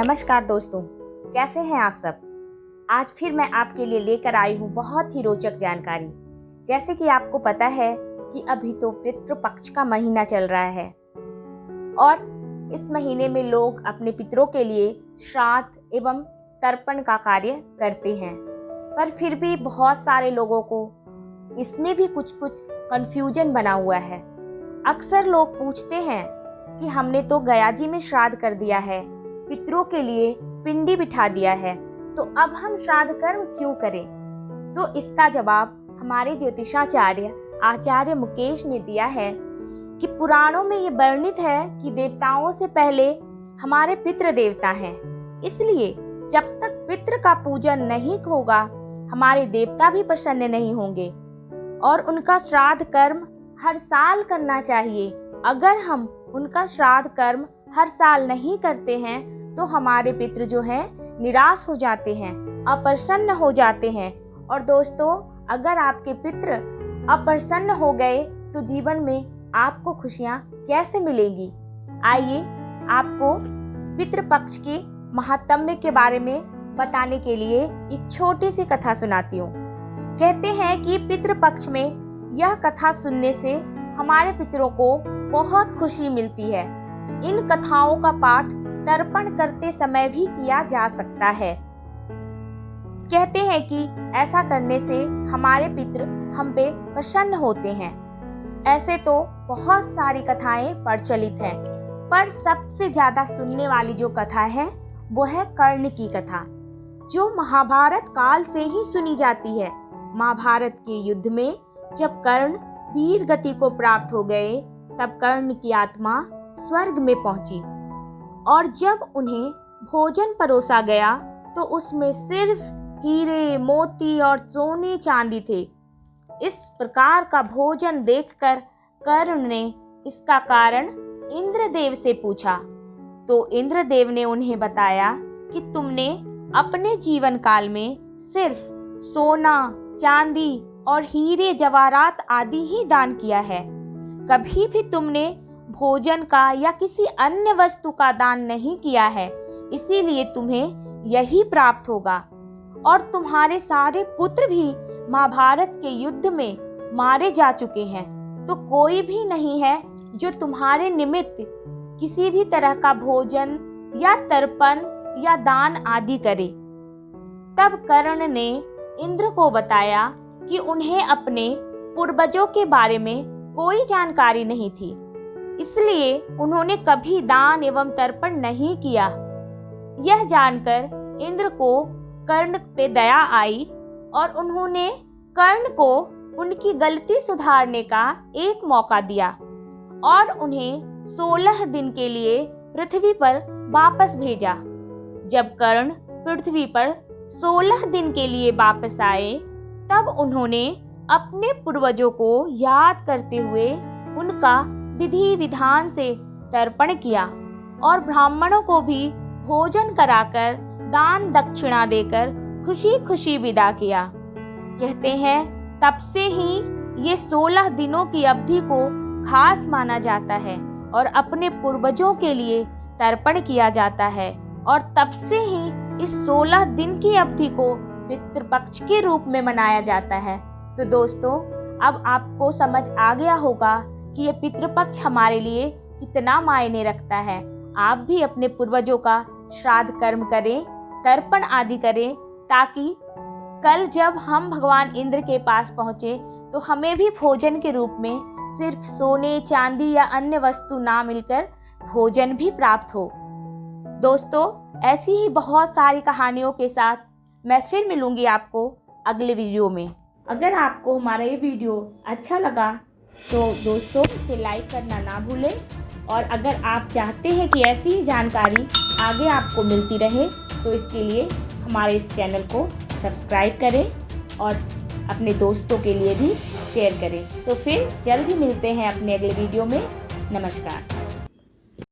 नमस्कार दोस्तों, कैसे हैं आप सब। आज फिर मैं आपके लिए लेकर आई हूँ बहुत ही रोचक जानकारी। जैसे कि आपको पता है कि अभी तो पितृपक्ष का महीना चल रहा है और इस महीने में लोग अपने पितरों के लिए श्राद्ध एवं तर्पण का कार्य करते हैं। पर फिर भी बहुत सारे लोगों को इसमें भी कुछ कंफ्यूजन बना हुआ है। अक्सर लोग पूछते हैं कि हमने तो गया जी में श्राद्ध कर दिया है, पितरों के लिए पिंडी बिठा दिया है, तो अब हम श्राद्ध कर्म क्यों करें। तो इसका जवाब हमारे ज्योतिषाचार्य आचार्य मुकेश ने दिया है कि पुराणों में ये वर्णित है कि देवताओं से पहले हमारे पितृ देवता हैं, इसलिए जब तक पितृ का पूजन नहीं होगा हमारे देवता भी प्रसन्न नहीं होंगे और उनका श्राद्ध कर्म हर साल करना चाहिए। अगर हम उनका श्राद्ध कर्म हर साल नहीं करते हैं तो हमारे पितृ जो हैं निराश हो जाते हैं, अप्रसन्न हो जाते हैं। और दोस्तों, अगर आपके पितृ अप्रसन्न हो गए तो जीवन में आपको खुशियाँ कैसे मिलेंगी। आइए आपको पितृपक्ष के महात्म्य के बारे में बताने के लिए एक छोटी सी कथा सुनाती हूँ। कहते हैं कि पितृपक्ष में यह कथा सुनने से हमारे पितरों को बहुत खुशी मिलती है। इन कथाओं का पाठ तर्पण करते समय भी किया जा सकता है। कहते हैं कि ऐसा करने से हमारे पितृ हम पे प्रसन्न होते हैं। ऐसे तो बहुत सारी कथाएं प्रचलित हैं, पर सबसे ज्यादा सुनने वाली जो कथा है वो है कर्ण की कथा, जो महाभारत काल से ही सुनी जाती है। महाभारत के युद्ध में जब कर्ण वीर गति को प्राप्त हो गए तब कर्ण की आत्मा स्वर्ग में पहुंची और जब उन्हें भोजन परोसा गया तो उसमें सिर्फ हीरे, मोती और सोने चांदी थे। इस प्रकार का भोजन देखकर कर्ण ने इसका कारण इंद्रदेव से पूछा, तो इंद्रदेव ने उन्हें बताया कि तुमने अपने जीवन काल में सिर्फ सोना, चांदी और हीरे जवाहरात आदि ही दान किया है। कभी भी तुमने भोजन का या किसी अन्य वस्तु का दान नहीं किया है, इसीलिए तुम्हें यही प्राप्त होगा। और तुम्हारे सारे पुत्र भी महाभारत के युद्ध में मारे जा चुके हैं, तो कोई भी नहीं है जो तुम्हारे निमित्त किसी भी तरह का भोजन या तर्पण या दान आदि करे। तब कर्ण ने इंद्र को बताया कि उन्हें अपने पूर्वजों के बारे में कोई जानकारी नहीं थी, इसलिए उन्होंने कभी दान एवं तर्पण नहीं किया। यह जानकर इंद्र को कर्ण पे दया आई और उन्होंने कर्ण को उनकी गलती सुधारने का एक मौका दिया और उन्हें 16 दिन के लिए पृथ्वी पर वापस भेजा। जब कर्ण पृथ्वी पर 16 दिन के लिए वापस आए तब उन्होंने अपने पूर्वजों को याद करते हुए उनका विधि विधान से तर्पण किया और ब्राह्मणों को भी भोजन कराकर दान दक्षिणा देकर खुशी खुशी विदा किया। कहते हैं तब से ही ये 16 दिनों की अवधि को खास माना जाता है और अपने पूर्वजों के लिए तर्पण किया जाता है और तब से ही इस 16 दिन की अवधि को पितृपक्ष के रूप में मनाया जाता है। तो दोस्तों, अब आपको समझ आ गया होगा कि ये पितृपक्ष हमारे लिए कितना मायने रखता है। आप भी अपने पूर्वजों का श्राद्ध कर्म करें, तर्पण आदि करें, ताकि कल जब हम भगवान इंद्र के पास पहुँचे तो हमें भी भोजन के रूप में सिर्फ सोने, चांदी या अन्य वस्तु ना मिलकर भोजन भी प्राप्त हो। दोस्तों, ऐसी ही बहुत सारी कहानियों के साथ मैं फिर मिलूंगी आपको अगले वीडियो में। अगर आपको हमारा ये वीडियो अच्छा लगा तो दोस्तों इसे लाइक करना ना भूलें और अगर आप चाहते हैं कि ऐसी ही जानकारी आगे आपको मिलती रहे तो इसके लिए हमारे इस चैनल को सब्सक्राइब करें और अपने दोस्तों के लिए भी शेयर करें। तो फिर जल्द ही मिलते हैं अपने अगले वीडियो में। नमस्कार।